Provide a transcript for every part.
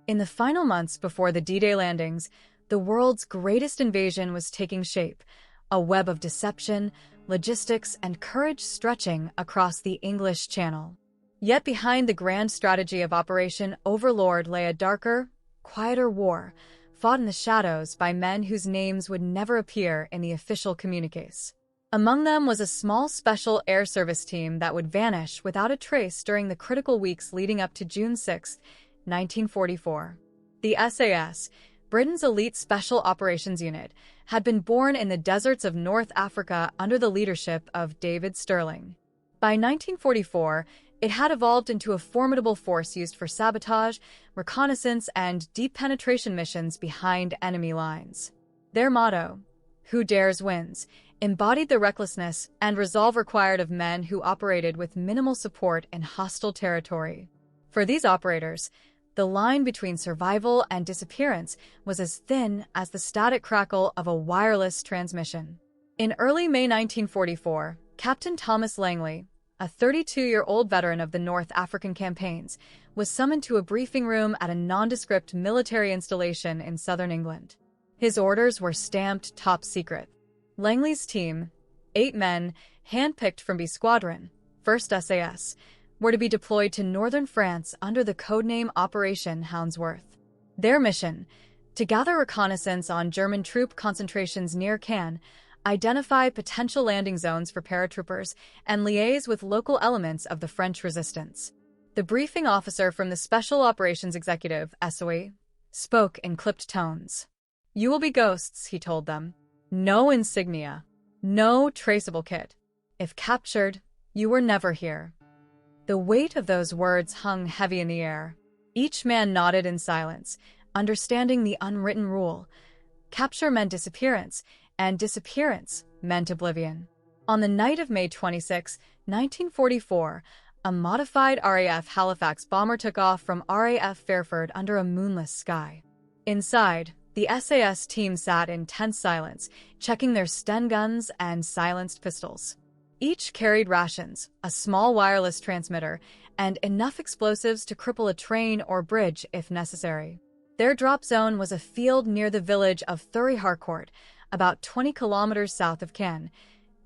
In the final months before the D-Day landings, the world's greatest invasion was taking shape, a web of deception, logistics, and courage stretching across the English Channel. Yet behind the grand strategy of Operation Overlord lay a darker, quieter war, fought in the shadows by men whose names would never appear in the official communiques. Among them was a small special air service team that would vanish without a trace during the critical weeks leading up to June 6, 1944. The SAS, Britain's elite special operations unit, had been born in the deserts of North Africa under the leadership of David Stirling. By 1944, it had evolved into a formidable force used for sabotage, reconnaissance, and deep penetration missions behind enemy lines. Their motto, "Who dares wins," embodied the recklessness and resolve required of men who operated with minimal support in hostile territory. For these operators, the line between survival and disappearance was as thin as the static crackle of a wireless transmission. In early May 1944, Captain Thomas Langley, a 32-year-old veteran of the North African campaigns, was summoned to a briefing room at a nondescript military installation in southern England. His orders were stamped top secret. Langley's team, 8 men, handpicked from B Squadron, 1st SAS, were to be deployed to northern France under the codename Operation Houndsworth. Their mission, to gather reconnaissance on German troop concentrations near Cannes, identify potential landing zones for paratroopers, and liaise with local elements of the French resistance. The briefing officer from the Special Operations Executive, SOE, spoke in clipped tones. "You will be ghosts," he told them. "No insignia. No traceable kit. If captured, you were never here." The weight of those words hung heavy in the air. Each man nodded in silence, understanding the unwritten rule. Capture meant disappearance, and disappearance meant oblivion. On the night of May 26, 1944, a modified RAF Halifax bomber took off from RAF Fairford under a moonless sky. Inside, the SAS team sat in tense silence, checking their Sten guns and silenced pistols. Each carried rations, a small wireless transmitter, and enough explosives to cripple a train or bridge if necessary. Their drop zone was a field near the village of Thury Harcourt, about 20 kilometers south of Cannes,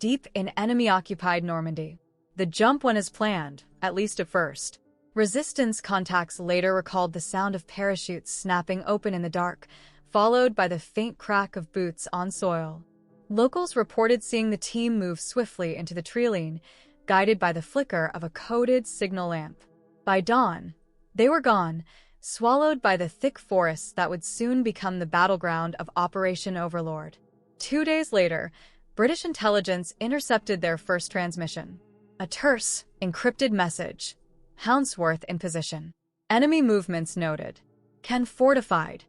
deep in enemy-occupied Normandy. The jump went as planned, at least at first. Resistance contacts later recalled the sound of parachutes snapping open in the dark, followed by the faint crack of boots on soil. Locals reported seeing the team move swiftly into the treeline, guided by the flicker of a coded signal lamp. By dawn, they were gone, swallowed by the thick forests that would soon become the battleground of Operation Overlord. 2 days later, British intelligence intercepted their first transmission. A terse, encrypted message. "Houndsworth in position. Enemy movements noted. Cannes fortified."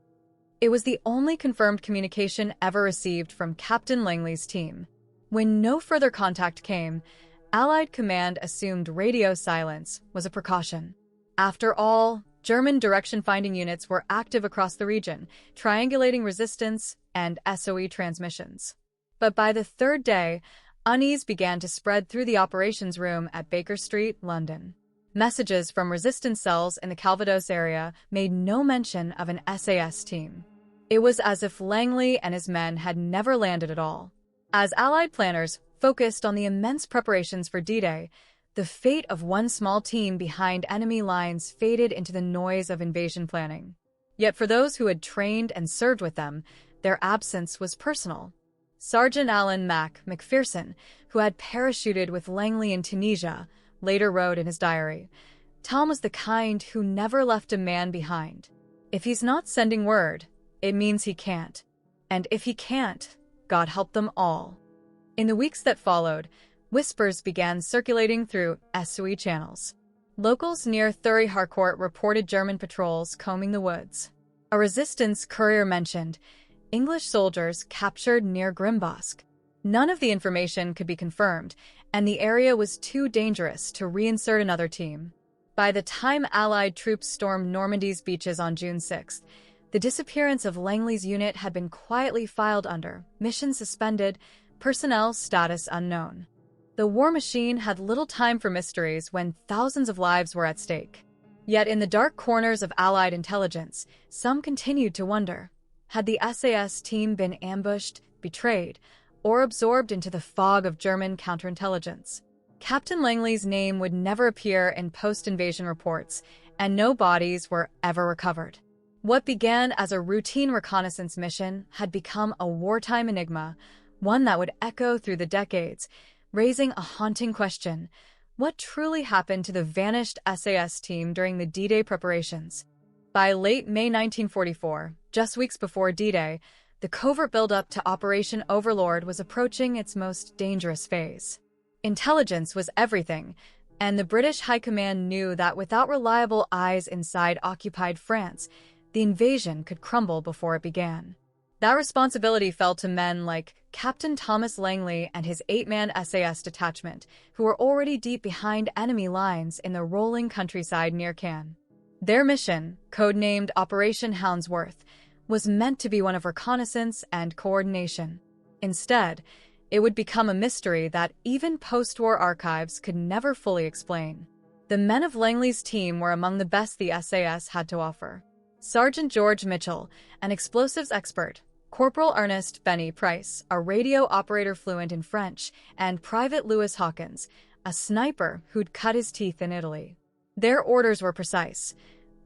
It was the only confirmed communication ever received from Captain Langley's team. When no further contact came, Allied command assumed radio silence was a precaution. After all, German direction-finding units were active across the region, triangulating resistance and SOE transmissions. But by the third day, unease began to spread through the operations room at Baker Street, London. Messages from resistance cells in the Calvados area made no mention of an SAS team. It was as if Langley and his men had never landed at all. As Allied planners focused on the immense preparations for D-Day, the fate of one small team behind enemy lines faded into the noise of invasion planning. Yet for those who had trained and served with them, their absence was personal. Sergeant Alan McPherson, who had parachuted with Langley in Tunisia, later wrote in his diary, "Tom was the kind who never left a man behind. If he's not sending word, it means he can't. And if he can't, God help them all." In the weeks that followed, whispers began circulating through SOE channels. Locals near Thury Harcourt reported German patrols combing the woods. A resistance courier mentioned English soldiers captured near Grimbosk. None of the information could be confirmed, and the area was too dangerous to reinsert another team. By the time Allied troops stormed Normandy's beaches on June 6th, the disappearance of Langley's unit had been quietly filed under mission suspended, personnel status unknown. The war machine had little time for mysteries when thousands of lives were at stake. Yet in the dark corners of Allied intelligence, some continued to wonder. Had the SAS team been ambushed, betrayed, or absorbed into the fog of German counterintelligence? Captain Langley's name would never appear in post-invasion reports, and no bodies were ever recovered. What began as a routine reconnaissance mission had become a wartime enigma, one that would echo through the decades, raising a haunting question: what truly happened to the vanished SAS team during the D-Day preparations? By late May 1944, just weeks before D-Day, the covert buildup to Operation Overlord was approaching its most dangerous phase. Intelligence was everything, and the British High Command knew that without reliable eyes inside occupied France, the invasion could crumble before it began. That responsibility fell to men like Captain Thomas Langley and his 8-man SAS detachment, who were already deep behind enemy lines in the rolling countryside near Cannes. Their mission, codenamed Operation Houndsworth, was meant to be one of reconnaissance and coordination. Instead, it would become a mystery that even post-war archives could never fully explain. The men of Langley's team were among the best the SAS had to offer. Sergeant George Mitchell, an explosives expert, Corporal Ernest Benny Price, a radio operator fluent in French, and Private Lewis Hawkins, a sniper who'd cut his teeth in Italy. Their orders were precise.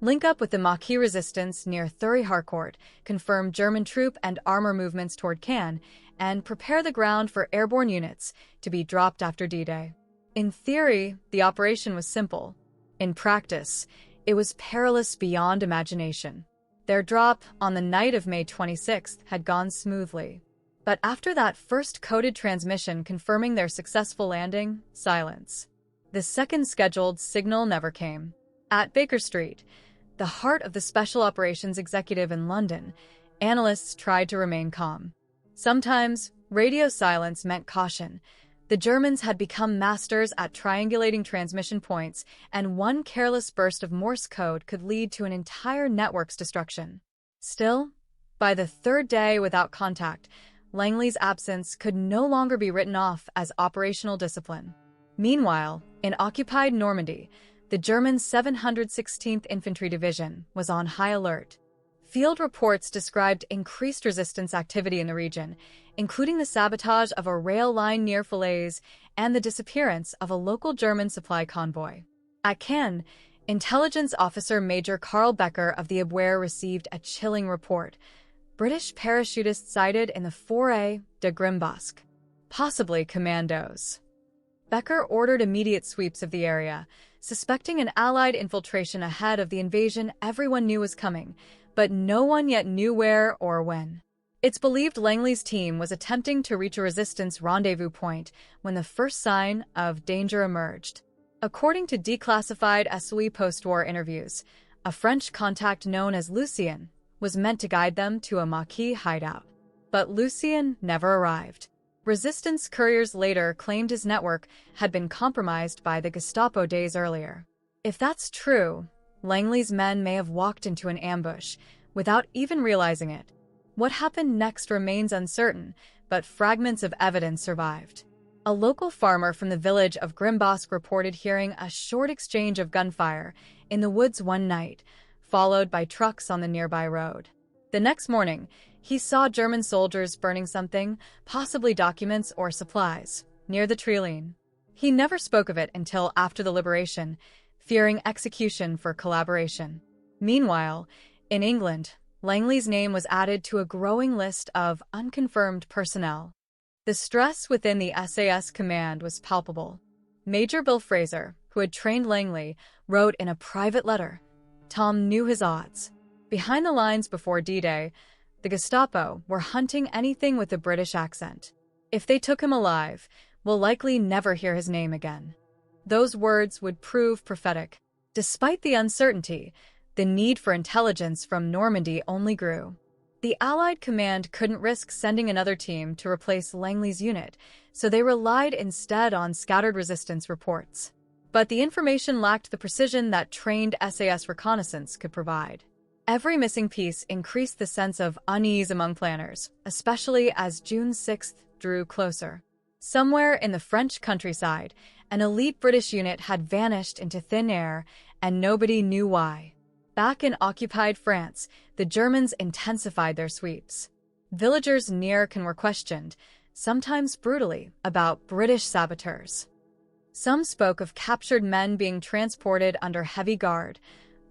Link up with the Maquis resistance near Thury-Harcourt, confirm German troop and armor movements toward Cannes, and prepare the ground for airborne units to be dropped after D-Day. In theory, the operation was simple. In practice, it was perilous beyond imagination. Their drop on the night of May 26th had gone smoothly. But after that first coded transmission confirming their successful landing, silence. The second scheduled signal never came. At Baker Street, the heart of the Special Operations Executive in London, analysts tried to remain calm. Sometimes, radio silence meant caution. The Germans had become masters at triangulating transmission points, and one careless burst of Morse code could lead to an entire network's destruction. Still, by the third day without contact, Langley's absence could no longer be written off as operational discipline. Meanwhile, in occupied Normandy, the German 716th Infantry Division was on high alert. Field reports described increased resistance activity in the region, including the sabotage of a rail line near Falaise and the disappearance of a local German supply convoy. At Cannes, intelligence officer Major Karl Becker of the Abwehr received a chilling report: British parachutists sighted in the Forêt de Grimbosque, possibly commandos. Becker ordered immediate sweeps of the area, suspecting an Allied infiltration ahead of the invasion everyone knew was coming, but no one yet knew where or when. It's believed Langley's team was attempting to reach a resistance rendezvous point when the first sign of danger emerged. According to declassified SOE post-war interviews, a French contact known as Lucien was meant to guide them to a Maquis hideout. But Lucien never arrived. Resistance couriers later claimed his network had been compromised by the Gestapo days earlier. If that's true, Langley's men may have walked into an ambush without even realizing it. What happened next remains uncertain, but fragments of evidence survived. A local farmer from the village of Grimbosque reported hearing a short exchange of gunfire in the woods one night, followed by trucks on the nearby road. The next morning, he saw German soldiers burning something, possibly documents or supplies, near the Trieline. He never spoke of it until after the liberation, fearing execution for collaboration. Meanwhile, in England, Langley's name was added to a growing list of unconfirmed personnel. The stress within the SAS command was palpable. Major Bill Fraser, who had trained Langley, wrote in a private letter, "Tom knew his odds. Behind the lines before D-Day, the Gestapo were hunting anything with a British accent. If they took him alive, we'll likely never hear his name again." Those words would prove prophetic. Despite the uncertainty, the need for intelligence from Normandy only grew. The Allied command couldn't risk sending another team to replace Langley's unit, so they relied instead on scattered resistance reports. But the information lacked the precision that trained SAS reconnaissance could provide. Every missing piece increased the sense of unease among planners, especially as June 6th drew closer. Somewhere in the French countryside, an elite British unit had vanished into thin air, and nobody knew why. Back in occupied France, the Germans intensified their sweeps. Villagers near Caen were questioned, sometimes brutally, about British saboteurs. Some spoke of captured men being transported under heavy guard,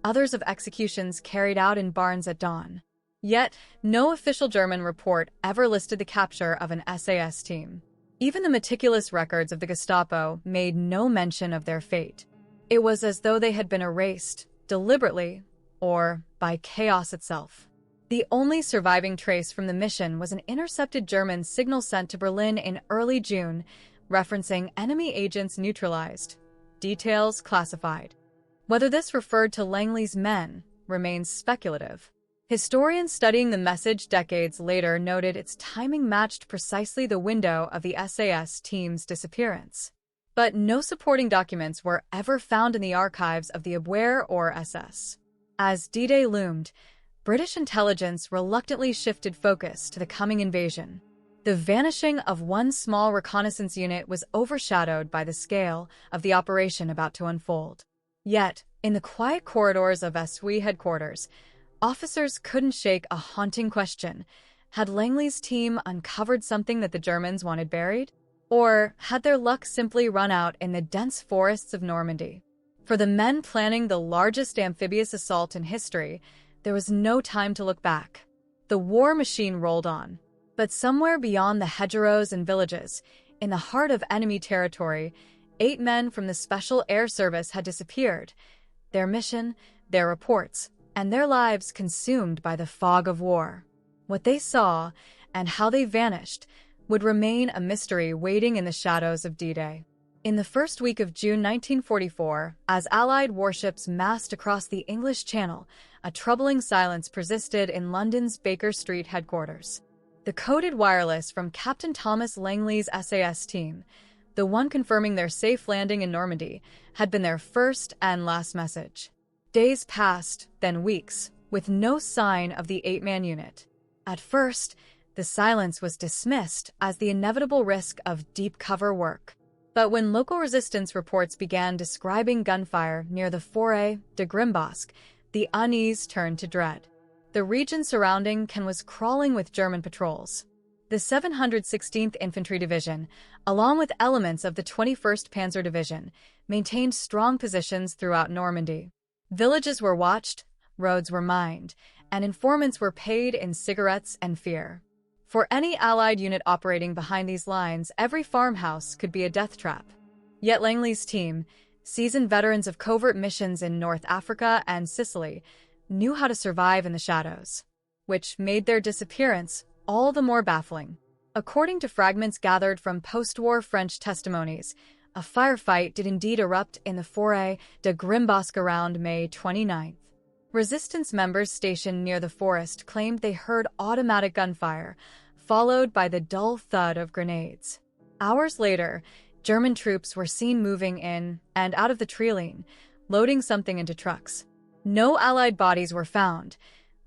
others of executions carried out in barns at dawn. Yet, no official German report ever listed the capture of an SAS team. Even the meticulous records of the Gestapo made no mention of their fate. It was as though they had been erased, deliberately, or by chaos itself. The only surviving trace from the mission was an intercepted German signal sent to Berlin in early June, referencing enemy agents neutralized. Details classified. Whether this referred to Langley's men remains speculative. Historians studying the message decades later noted its timing matched precisely the window of the SAS team's disappearance. But no supporting documents were ever found in the archives of the WWII or SS. As D-Day loomed, British intelligence reluctantly shifted focus to the coming invasion. The vanishing of one small reconnaissance unit was overshadowed by the scale of the operation about to unfold. Yet, in the quiet corridors of WWII headquarters, officers couldn't shake a haunting question. Had Langley's team uncovered something that the Germans wanted buried? Or had their luck simply run out in the dense forests of Normandy? For the men planning the largest amphibious assault in history, there was no time to look back. The war machine rolled on. But somewhere beyond the hedgerows and villages, in the heart of enemy territory, 8 men from the Special Air Service had disappeared. Their mission, their reports, and their lives consumed by the fog of war. What they saw, and how they vanished, would remain a mystery waiting in the shadows of D-Day. In the first week of June 1944, as Allied warships massed across the English Channel, a troubling silence persisted in London's Baker Street headquarters. The coded wireless from Captain Thomas Langley's SAS team, the one confirming their safe landing in Normandy, had been their first and last message. Days passed, then weeks, with no sign of the 8-man unit. At first, the silence was dismissed as the inevitable risk of deep cover work. But when local resistance reports began describing gunfire near the Forêt de Grimbosque, the unease turned to dread. The region surrounding Caen was crawling with German patrols. The 716th Infantry Division, along with elements of the 21st Panzer Division, maintained strong positions throughout Normandy. Villages were watched, roads were mined, and informants were paid in cigarettes and fear. For any Allied unit operating behind these lines, every farmhouse could be a death trap. Yet Langley's team, seasoned veterans of covert missions in North Africa and Sicily, knew how to survive in the shadows, which made their disappearance all the more baffling. According to fragments gathered from post-war French testimonies, a firefight did indeed erupt in the Forêt de Grimbosque around May 29. Resistance members stationed near the forest claimed they heard automatic gunfire, followed by the dull thud of grenades. Hours later, German troops were seen moving in and out of the treeline, loading something into trucks. No Allied bodies were found,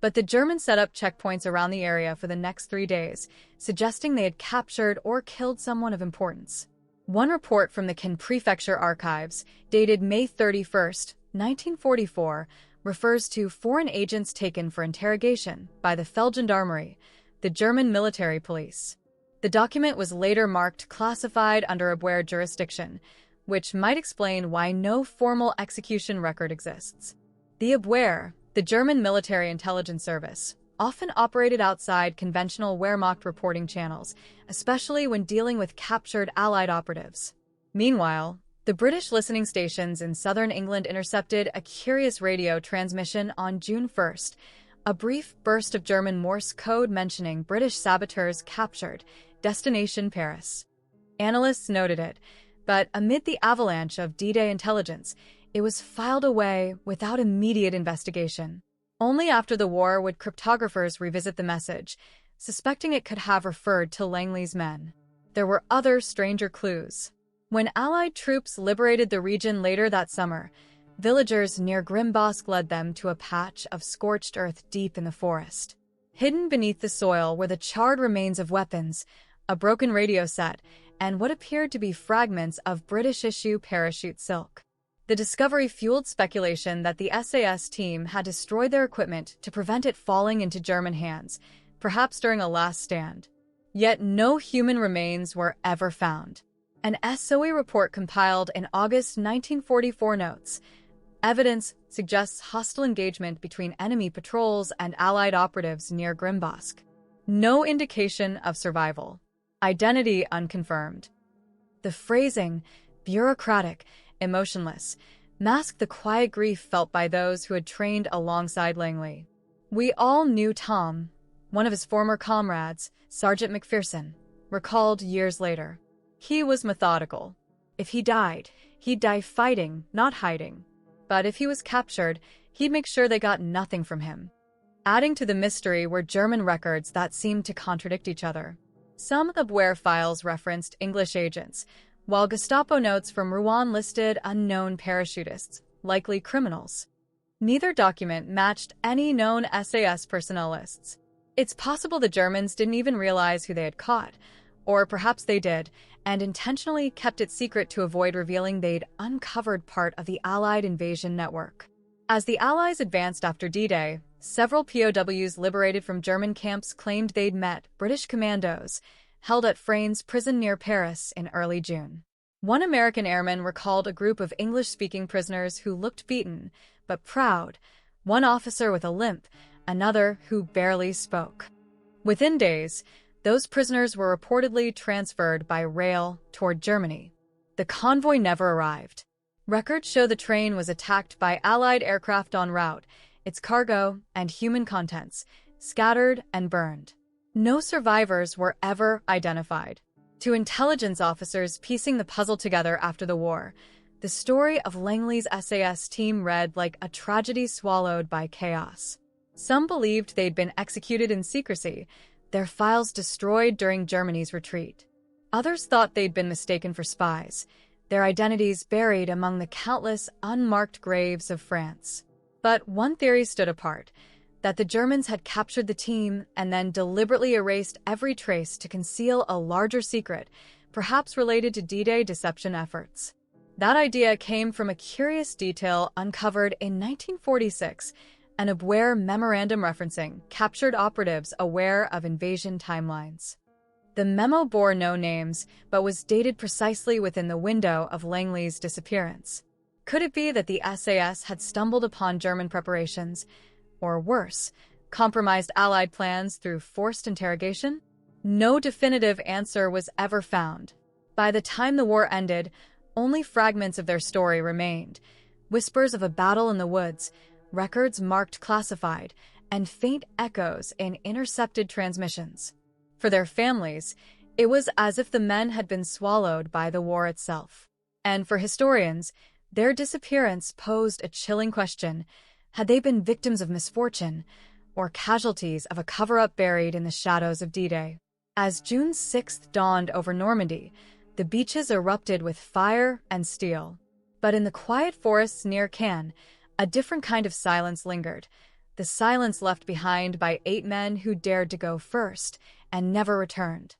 but the Germans set up checkpoints around the area for the next 3 days, suggesting they had captured or killed someone of importance. One report from the Caen Prefecture Archives, dated May 31, 1944, refers to foreign agents taken for interrogation by the Feldgendarmerie, the German military police. The document was later marked classified under WWII jurisdiction, which might explain why no formal execution record exists. The WWII, the German military intelligence service, often operated outside conventional Wehrmacht reporting channels, especially when dealing with captured Allied operatives. Meanwhile, the British listening stations in southern England intercepted a curious radio transmission on June 1, a brief burst of German Morse code mentioning British saboteurs captured, destination Paris. Analysts noted it, but amid the avalanche of D-Day intelligence, it was filed away without immediate investigation. Only after the war would cryptographers revisit the message, suspecting it could have referred to Langley's men. There were other stranger clues. When Allied troops liberated the region later that summer, villagers near Grimbosque led them to a patch of scorched earth deep in the forest. Hidden beneath the soil were the charred remains of weapons, a broken radio set, and what appeared to be fragments of British-issue parachute silk. The discovery fueled speculation that the SAS team had destroyed their equipment to prevent it falling into German hands, perhaps during a last stand. Yet no human remains were ever found. An SOE report compiled in August 1944 notes, "Evidence suggests hostile engagement between enemy patrols and Allied operatives near Grimbosk. No indication of survival. Identity unconfirmed." The phrasing, bureaucratic, emotionless, masked the quiet grief felt by those who had trained alongside Langley. "We all knew Tom," one of his former comrades, Sergeant McPherson, recalled years later. "He was methodical. If he died, he'd die fighting, not hiding. But if he was captured, he'd make sure they got nothing from him." Adding to the mystery were German records that seemed to contradict each other. Some of the WWII files referenced English agents, while Gestapo notes from Rouen listed unknown parachutists, likely criminals. Neither document matched any known SAS personnel lists. It's possible the Germans didn't even realize who they had caught, or perhaps they did, and intentionally kept it secret to avoid revealing they'd uncovered part of the Allied invasion network. As the Allies advanced after D-Day, several POWs liberated from German camps claimed they'd met British commandos, held at Frasnes prison near Paris in early June. One American airman recalled a group of English-speaking prisoners who looked beaten, but proud, one officer with a limp, another who barely spoke. Within days, those prisoners were reportedly transferred by rail toward Germany. The convoy never arrived. Records show the train was attacked by Allied aircraft en route, its cargo and human contents scattered and burned. No survivors were ever identified. To intelligence officers piecing the puzzle together after the war, the story of Langley's SAS team read like a tragedy swallowed by chaos. Some believed they'd been executed in secrecy, their files destroyed during Germany's retreat. Others thought they'd been mistaken for spies, their identities buried among the countless unmarked graves of France. But one theory stood apart, that the Germans had captured the team and then deliberately erased every trace to conceal a larger secret, perhaps related to D-Day deception efforts. That idea came from a curious detail uncovered in 1946, an WWII memorandum referencing captured operatives aware of invasion timelines. The memo bore no names, but was dated precisely within the window of Langley's disappearance. Could it be that the SAS had stumbled upon German preparations, or worse, compromised Allied plans through forced interrogation? No definitive answer was ever found. By the time the war ended, only fragments of their story remained. Whispers of a battle in the woods, records marked classified, and faint echoes in intercepted transmissions. For their families, it was as if the men had been swallowed by the war itself. And for historians, their disappearance posed a chilling question. Had they been victims of misfortune, or casualties of a cover-up buried in the shadows of D-Day? As June 6th dawned over Normandy, the beaches erupted with fire and steel. But in the quiet forests near Caen, a different kind of silence lingered, the silence left behind by 8 men who dared to go first and never returned.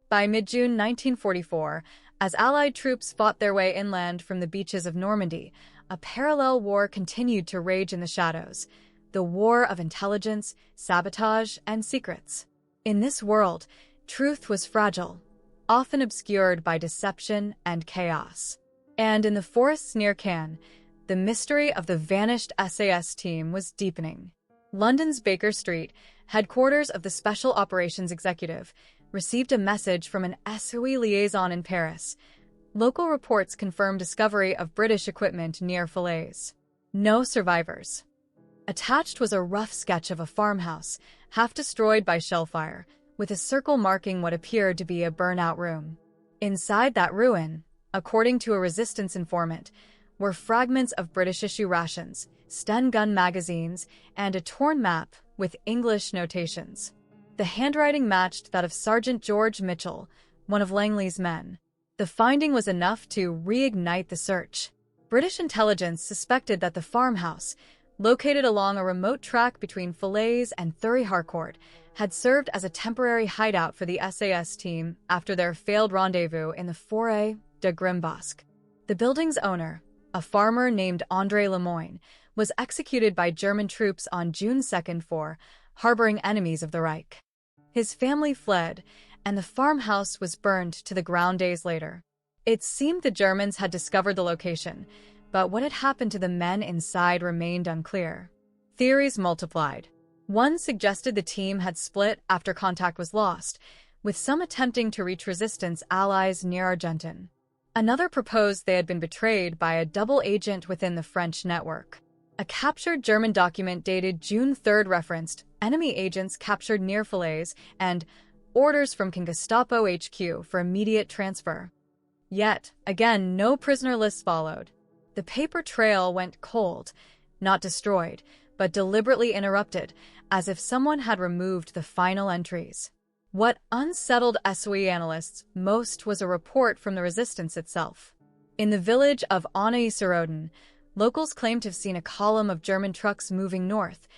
By mid-June 1944, as Allied troops fought their way inland from the beaches of Normandy, a parallel war continued to rage in the shadows, the war of intelligence, sabotage, and secrets. In this world, truth was fragile, often obscured by deception and chaos. And in the forests near Caen, the mystery of the vanished SAS team was deepening. London's Baker Street, headquarters of the Special Operations Executive, received a message from an SOE liaison in Paris. Local reports confirmed discovery of British equipment near Falaise. No survivors. Attached was a rough sketch of a farmhouse, half destroyed by shellfire, with a circle marking what appeared to be a burnout room. Inside that ruin, according to a resistance informant, were fragments of British-issue rations, Sten gun magazines, and a torn map with English notations. The handwriting matched that of Sergeant George Mitchell, one of Langley's men. The finding was enough to reignite the search. British intelligence suspected that the farmhouse, located along a remote track between Falaise and Thury Harcourt, had served as a temporary hideout for the SAS team after their failed rendezvous in the Forêt de Grimbosk. The building's owner, a farmer named André Lemoyne, was executed by German troops on June 2nd for harboring enemies of the Reich. His family fled, and the farmhouse was burned to the ground days later. It seemed the Germans had discovered the location, but what had happened to the men inside remained unclear. Theories multiplied. One suggested the team had split after contact was lost, with some attempting to reach resistance allies near Argenton. Another proposed they had been betrayed by a double agent within the French network. A captured German document dated June 3rd referenced enemy agents captured near Falaise and orders from Gestapo HQ for immediate transfer. Yet, again, no prisoner lists followed. The paper trail went cold, not destroyed, but deliberately interrupted, as if someone had removed the final entries. What unsettled SOE analysts most was a report from the resistance itself. In the village of Annay-sur-Odin, locals claimed to have seen a column of German trucks moving north,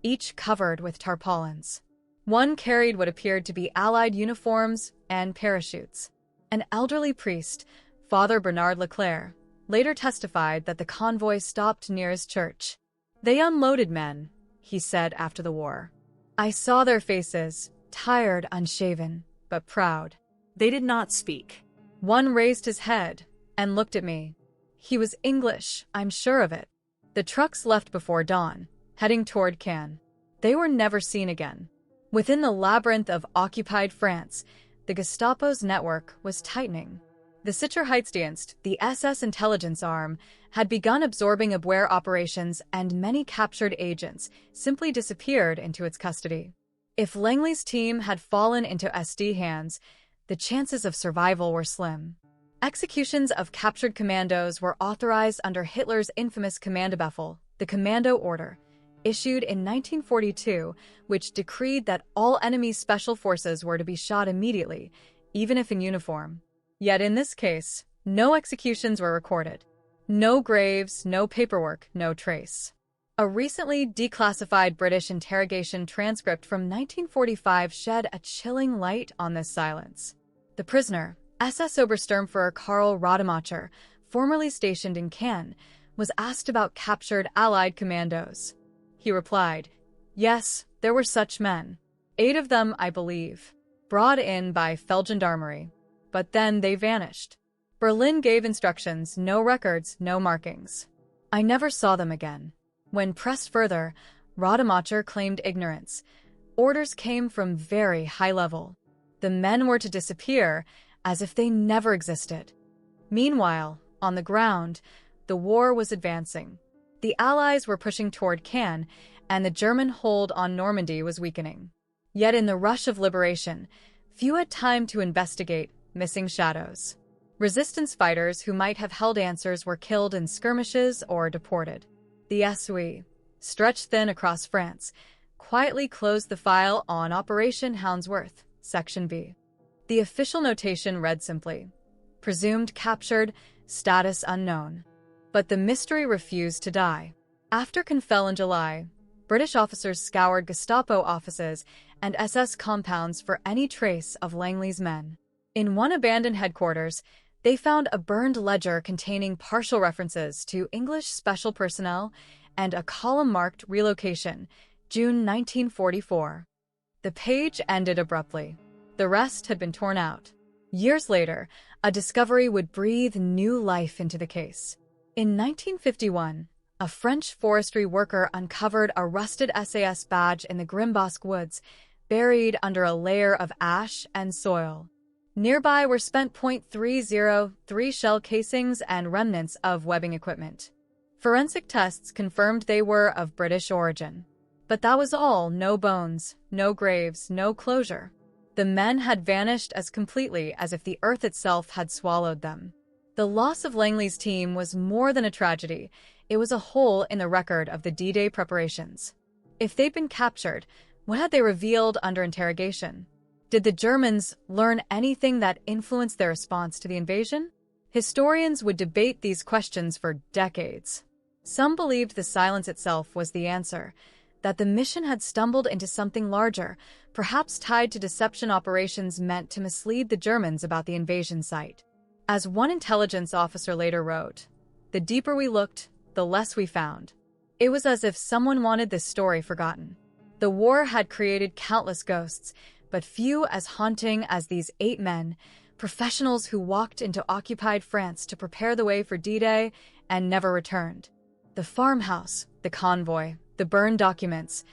each covered with tarpaulins. One carried what appeared to be Allied uniforms and parachutes. An elderly priest, Father Bernard Leclerc, later testified that the convoy stopped near his church. "They unloaded men," he said after the war. "I saw their faces, tired, unshaven, but proud. They did not speak. One raised his head and looked at me. He was English, I'm sure of it." The trucks left before dawn, heading toward Cannes. They were never seen again. Within the labyrinth of occupied France, the Gestapo's network was tightening. The Sicherheitsdienst, the SS intelligence arm, had begun absorbing Abwehr operations, and many captured agents simply disappeared into its custody. If Langley's team had fallen into SD hands, the chances of survival were slim. Executions of captured commandos were authorized under Hitler's infamous Kommandobefehl, the Commando Order, issued in 1942, which decreed that all enemy special forces were to be shot immediately, even if in uniform. Yet in this case, no executions were recorded. No graves, no paperwork, no trace. A recently declassified British interrogation transcript from 1945 shed a chilling light on this silence. The prisoner, SS Obersturmführer Karl Rademacher, formerly stationed in Cannes, was asked about captured Allied commandos. He replied, "Yes, there were such men. 8 of them, I believe, brought in by Feldgendarmerie. But then they vanished. Berlin gave instructions, no records, no markings. I never saw them again." When pressed further, Rademacher claimed ignorance. Orders came from very high level. The men were to disappear as if they never existed. Meanwhile, on the ground, the war was advancing. The Allies were pushing toward Cannes, and the German hold on Normandy was weakening. Yet in the rush of liberation, few had time to investigate missing shadows. Resistance fighters who might have held answers were killed in skirmishes or deported. The SOE, stretched thin across France, quietly closed the file on Operation Houndsworth, Section B. The official notation read simply, "Presumed captured, status unknown." But the mystery refused to die. After Confell in July, British officers scoured Gestapo offices and SS compounds for any trace of Langley's men. In one abandoned headquarters, they found a burned ledger containing partial references to English special personnel and a column marked Relocation, June 1944. The page ended abruptly. The rest had been torn out. Years later, a discovery would breathe new life into the case. In 1951, a French forestry worker uncovered a rusted SAS badge in the Grimbosque woods, buried under a layer of ash and soil. Nearby were spent .303 shell casings and remnants of webbing equipment. Forensic tests confirmed they were of British origin. But that was all. No bones, no graves, no closure. The men had vanished as completely as if the earth itself had swallowed them. The loss of Langley's team was more than a tragedy. It was a hole in the record of the D-Day preparations. If they'd been captured, what had they revealed under interrogation? Did the Germans learn anything that influenced their response to the invasion? Historians would debate these questions for decades. Some believed the silence itself was the answer, that the mission had stumbled into something larger, perhaps tied to deception operations meant to mislead the Germans about the invasion site. As one intelligence officer later wrote, The deeper we looked, the less we found. It was as if someone wanted this story forgotten. The war had created countless ghosts, but few as haunting as these 8 men, professionals who walked into occupied France to prepare the way for D-Day and never returned. The farmhouse, the convoy, the burned documents,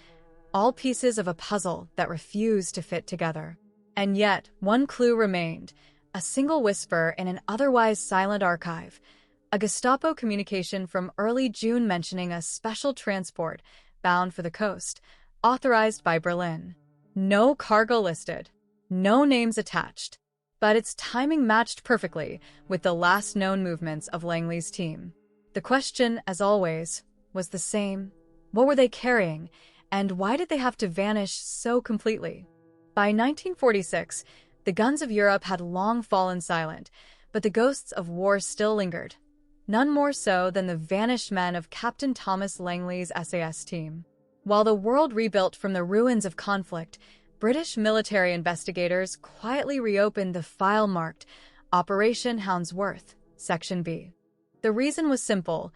all pieces of a puzzle that refused to fit together. And yet, one clue remained, a single whisper in an otherwise silent archive, a Gestapo communication from early June mentioning a special transport bound for the coast, authorized by Berlin. No cargo listed, no names attached, but its timing matched perfectly with the last known movements of Langley's team. The question, as always, was the same. What were they carrying, and why did they have to vanish so completely? By 1946, the guns of Europe had long fallen silent, but the ghosts of war still lingered. None more so than the vanished men of Captain Thomas Langley's SAS team. While the world rebuilt from the ruins of conflict, British military investigators quietly reopened the file marked Operation Houndsworth, Section B. The reason was simple.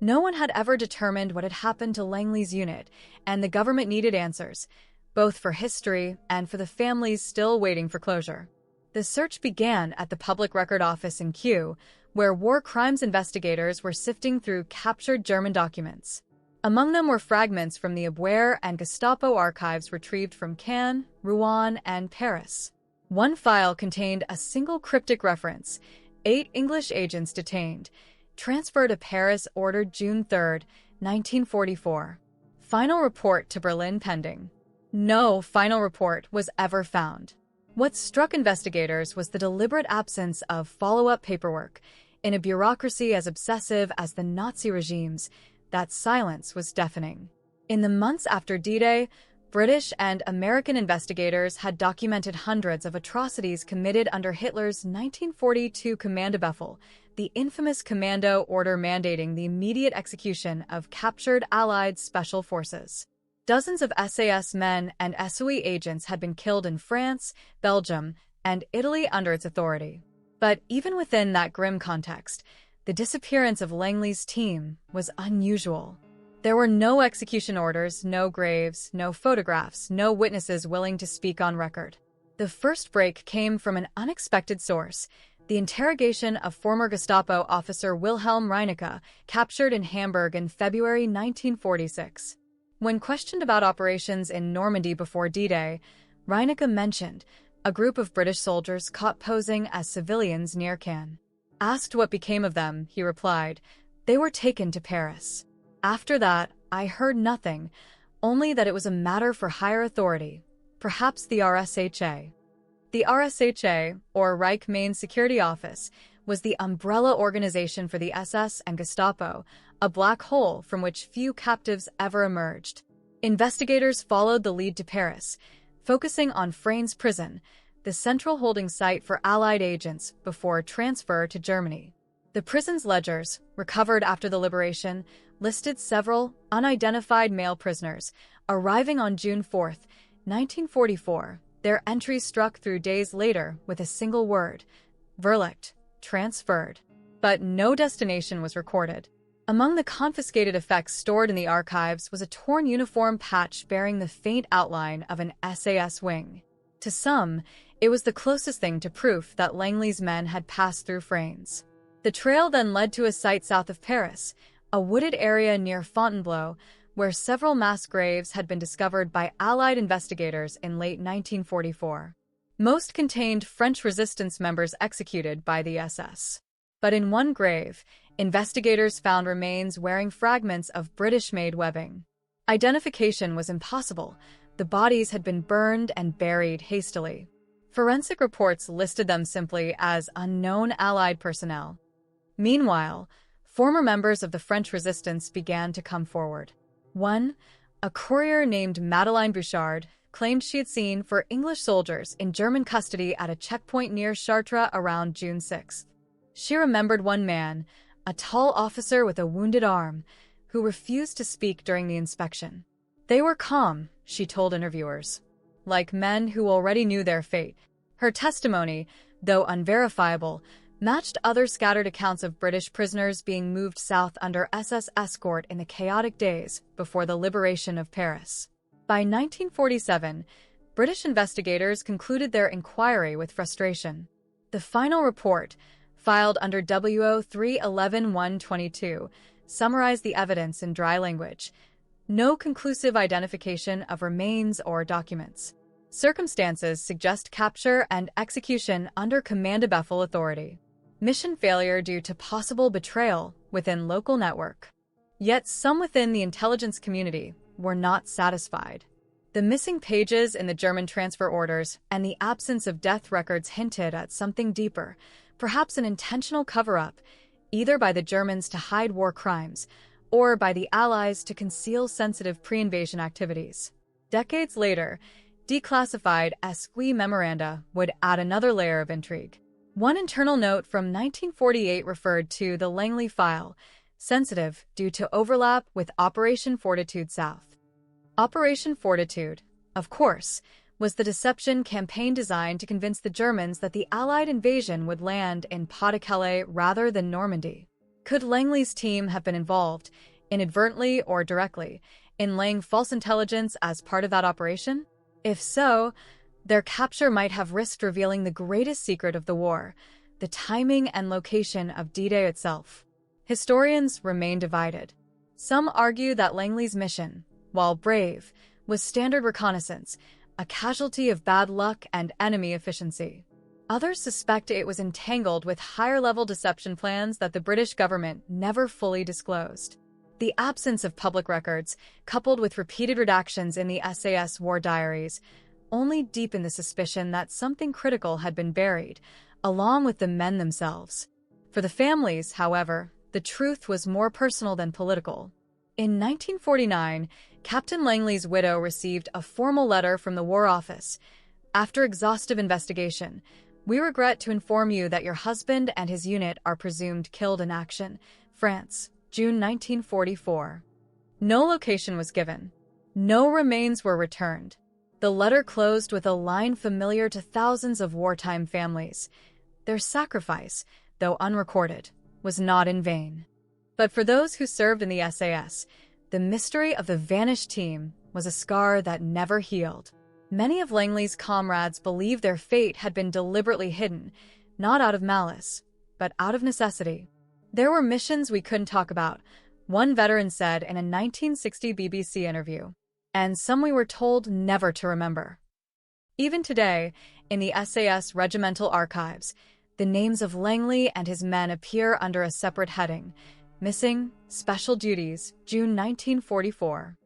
No one had ever determined what had happened to Langley's unit, and the government needed answers, both for history and for the families still waiting for closure. The search began at the Public Record Office in Kew, where war crimes investigators were sifting through captured German documents. Among them were fragments from the WWII and Gestapo archives retrieved from Cannes, Rouen, and Paris. One file contained a single cryptic reference: 8 English agents detained, transferred to Paris, ordered June 3, 1944. Final report to Berlin pending. No final report was ever found. What struck investigators was the deliberate absence of follow-up paperwork. In a bureaucracy as obsessive as the Nazi regimes, that silence was deafening. In the months after D-Day, British and American investigators had documented hundreds of atrocities committed under Hitler's 1942 Kommandobefehl, the infamous commando order mandating the immediate execution of captured Allied special forces. Dozens of SAS men and SOE agents had been killed in France, Belgium, and Italy under its authority. But even within that grim context, the disappearance of Langley's team was unusual. There were no execution orders, no graves, no photographs, no witnesses willing to speak on record. The first break came from an unexpected source: the interrogation of former Gestapo officer Wilhelm Reinecke, captured in Hamburg in February 1946. When questioned about operations in Normandy before D-Day, Reinecke mentioned a group of British soldiers caught posing as civilians near Cannes. Asked what became of them, he replied, "They were taken to Paris." After that, I heard nothing, only that it was a matter for higher authority, perhaps the RSHA. The RSHA, or Reich Main Security Office, was the umbrella organization for the SS and Gestapo, a black hole from which few captives ever emerged. Investigators followed the lead to Paris, focusing on Fraynes prison, the central holding site for Allied agents before transfer to Germany. The prison's ledgers, recovered after the liberation, listed several unidentified male prisoners, arriving on June 4, 1944. Their entries struck through days later with a single word: Verlegt, transferred. But no destination was recorded. Among the confiscated effects stored in the archives was a torn uniform patch bearing the faint outline of an SAS wing. To some, it was the closest thing to proof that Langley's men had passed through Fraynes. The trail then led to a site south of Paris, a wooded area near Fontainebleau, where several mass graves had been discovered by Allied investigators in late 1944. Most contained French resistance members executed by the SS. But in one grave, investigators found remains wearing fragments of British-made webbing. Identification was impossible. The bodies had been burned and buried hastily. Forensic reports listed them simply as unknown Allied personnel. Meanwhile, former members of the French resistance began to come forward. One, a courier named Madeleine Bouchard, claimed she had seen 4 English soldiers in German custody at a checkpoint near Chartres around June 6. She remembered one man, a tall officer with a wounded arm, who refused to speak during the inspection. They were calm, she told interviewers, like men who already knew their fate. Her testimony, though unverifiable, matched other scattered accounts of British prisoners being moved south under SS escort in the chaotic days before the liberation of Paris. By 1947, British investigators concluded their inquiry with frustration. The final report, filed under WO3 11-122, summarized the evidence in dry language. No conclusive identification of remains or documents. Circumstances suggest capture and execution under command-of-Befehl authority. Mission failure due to possible betrayal within local network. Yet some within the intelligence community were not satisfied. The missing pages in the German transfer orders and the absence of death records hinted at something deeper, perhaps an intentional cover-up, either by the Germans to hide war crimes or by the Allies to conceal sensitive pre-invasion activities. Decades later, declassified SQI memoranda would add another layer of intrigue. One internal note from 1948 referred to the Langley file, sensitive due to overlap with Operation Fortitude South. Operation Fortitude, of course, was the deception campaign designed to convince the Germans that the Allied invasion would land in Pas-de-Calais rather than Normandy. Could Langley's team have been involved, inadvertently or directly, in laying false intelligence as part of that operation? If so, their capture might have risked revealing the greatest secret of the war, the timing and location of D-Day itself. Historians remain divided. Some argue that Langley's mission, while brave, was standard reconnaissance, a casualty of bad luck and enemy efficiency. Others suspect it was entangled with higher-level deception plans that the British government never fully disclosed. The absence of public records, coupled with repeated redactions in the SAS war diaries, only deepened the suspicion that something critical had been buried, along with the men themselves. For the families, however, the truth was more personal than political. In 1949, Captain Langley's widow received a formal letter from the War Office. After exhaustive investigation, we regret to inform you that your husband and his unit are presumed killed in action. France, June 1944. No location was given. No remains were returned. The letter closed with a line familiar to thousands of wartime families. Their sacrifice, though unrecorded, was not in vain. But for those who served in the SAS, the mystery of the vanished team was a scar that never healed. Many of Langley's comrades believed their fate had been deliberately hidden, not out of malice, but out of necessity. There were missions we couldn't talk about, one veteran said in a 1960 BBC interview, and some we were told never to remember. Even today, in the SAS regimental archives, the names of Langley and his men appear under a separate heading, Missing, Special Duties, June 1944.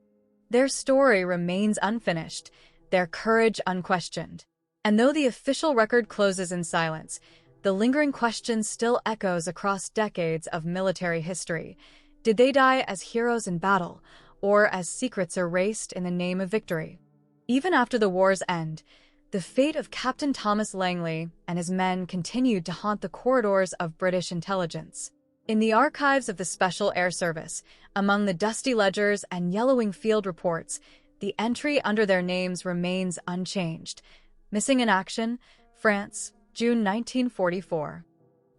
Their story remains unfinished, their courage unquestioned. And though the official record closes in silence, the lingering question still echoes across decades of military history. Did they die as heroes in battle, or as secrets erased in the name of victory? Even after the war's end, the fate of Captain Thomas Langley and his men continued to haunt the corridors of British intelligence. In the archives of the Special Air Service, among the dusty ledgers and yellowing field reports, the entry under their names remains unchanged. Missing in action, France, June 1944.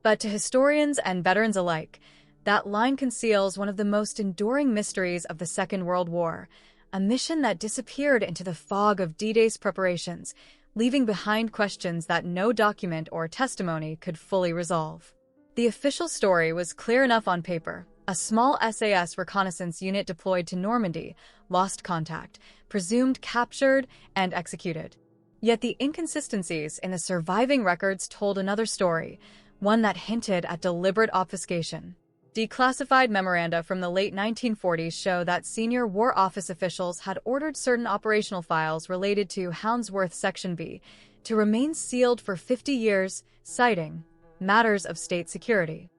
But to historians and veterans alike, that line conceals one of the most enduring mysteries of the Second World War, a mission that disappeared into the fog of D-Day's preparations, leaving behind questions that no document or testimony could fully resolve. The official story was clear enough on paper. A small SAS reconnaissance unit deployed to Normandy, lost contact, presumed captured and executed. Yet the inconsistencies in the surviving records told another story, one that hinted at deliberate obfuscation. Declassified memoranda from the late 1940s show that senior War Office officials had ordered certain operational files related to Hounsworth Section B to remain sealed for 50 years, citing matters of state security.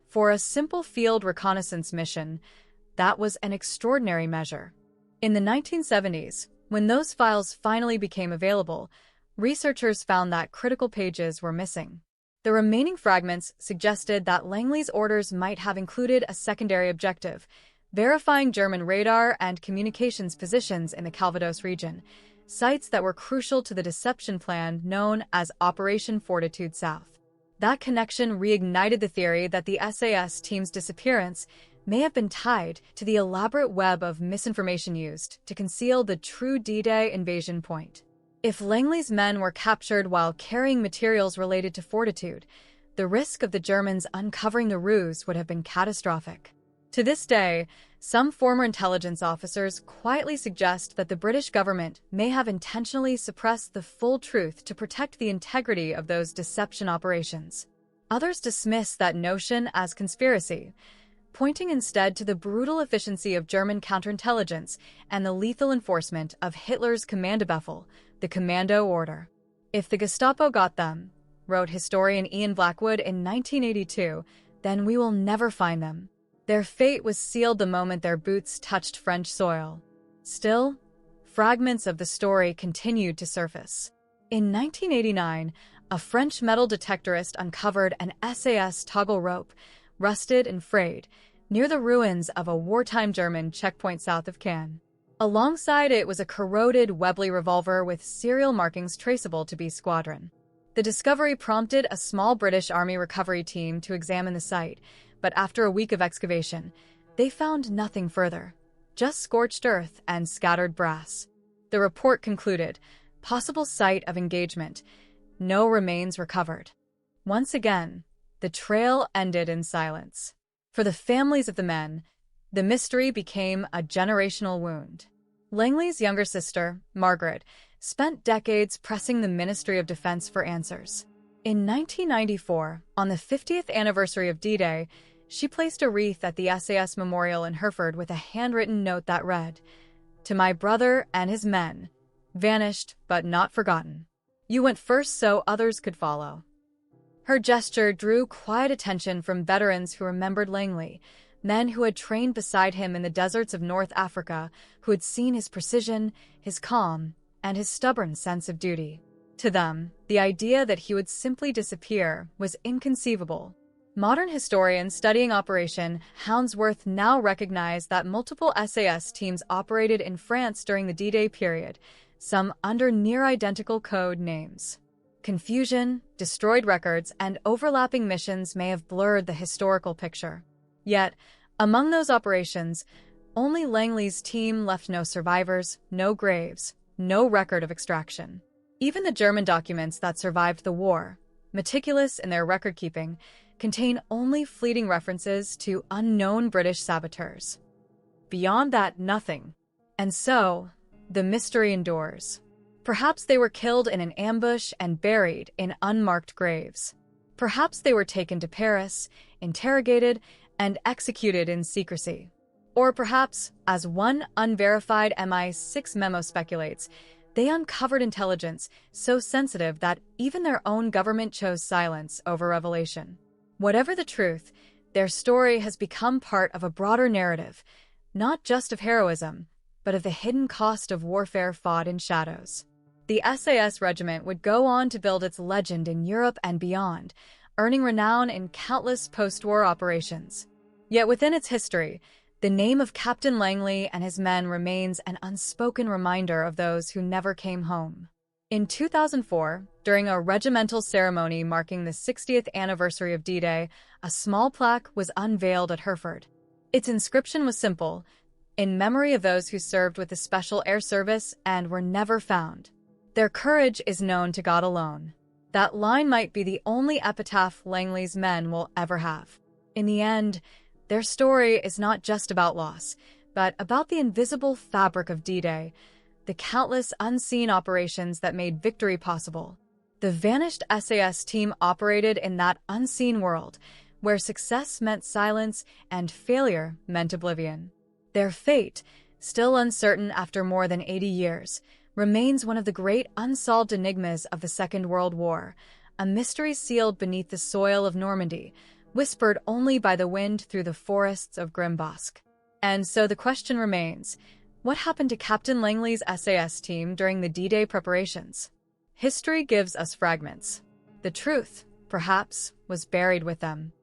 For a simple field reconnaissance mission, that was an extraordinary measure. In the 1970s, when those files finally became available, researchers found that critical pages were missing. The remaining fragments suggested that Langley's orders might have included a secondary objective, verifying German radar and communications positions in the Calvados region, sites that were crucial to the deception plan known as Operation Fortitude South. That connection reignited the theory that the SAS team's disappearance may have been tied to the elaborate web of misinformation used to conceal the true D-Day invasion point. If Langley's men were captured while carrying materials related to fortitude, the risk of the Germans uncovering the ruse would have been catastrophic. To this day, some former intelligence officers quietly suggest that the British government may have intentionally suppressed the full truth to protect the integrity of those deception operations. Others dismiss that notion as conspiracy, pointing instead to the brutal efficiency of German counterintelligence and the lethal enforcement of Hitler's Kommandobefehl, the Commando Order. "If the Gestapo got them," wrote historian Ian Blackwood in 1982, "then we will never find them. Their fate was sealed the moment their boots touched French soil." Still, fragments of the story continued to surface. In 1989, a French metal detectorist uncovered an SAS toggle rope, rusted and frayed, near the ruins of a wartime German checkpoint south of Cannes. Alongside it was a corroded Webley revolver with serial markings traceable to B Squadron. The discovery prompted a small British Army recovery team to examine the site, but after a week of excavation, they found nothing further, just scorched earth and scattered brass. The report concluded, possible site of engagement, no remains recovered. Once again, the trail ended in silence. For the families of the men, the mystery became a generational wound. Langley's younger sister, Margaret, spent decades pressing the Ministry of Defense for answers. In 1994, on the 50th anniversary of D-Day, she placed a wreath at the SAS Memorial in Hereford with a handwritten note that read, "To my brother and his men, vanished but not forgotten. You went first so others could follow." Her gesture drew quiet attention from veterans who remembered Langley, men who had trained beside him in the deserts of North Africa, who had seen his precision, his calm, and his stubborn sense of duty. To them, the idea that he would simply disappear was inconceivable. Modern historians studying Operation Houndsworth now recognize that multiple SAS teams operated in France during the D-Day period, some under near-identical code names. Confusion, destroyed records, and overlapping missions may have blurred the historical picture. Yet, among those operations, only Langley's team left no survivors, no graves, no record of extraction. Even the German documents that survived the war, meticulous in their record-keeping, contain only fleeting references to unknown British saboteurs. Beyond that, nothing. And so, the mystery endures. Perhaps they were killed in an ambush and buried in unmarked graves. Perhaps they were taken to Paris, interrogated, and executed in secrecy. Or perhaps, as one unverified MI6 memo speculates, they uncovered intelligence so sensitive that even their own government chose silence over revelation. Whatever the truth, their story has become part of a broader narrative, not just of heroism, but of the hidden cost of warfare fought in shadows. The SAS regiment would go on to build its legend in Europe and beyond, earning renown in countless post-war operations. Yet within its history, the name of Captain Langley and his men remains an unspoken reminder of those who never came home. In 2004, during a regimental ceremony marking the 60th anniversary of D-Day, a small plaque was unveiled at Hereford. Its inscription was simple, "In memory of those who served with the Special Air Service and were never found. Their courage is known to God alone." That line might be the only epitaph Langley's men will ever have. In the end, their story is not just about loss, but about the invisible fabric of D-Day, the countless unseen operations that made victory possible. The vanished SAS team operated in that unseen world, where success meant silence and failure meant oblivion. Their fate, still uncertain after more than 80 years, remains one of the great unsolved enigmas of the Second World War, a mystery sealed beneath the soil of Normandy, whispered only by the wind through the forests of Grimbosk. And so the question remains, what happened to Captain Langley's SAS team during the D-Day preparations? History gives us fragments. The truth, perhaps, was buried with them.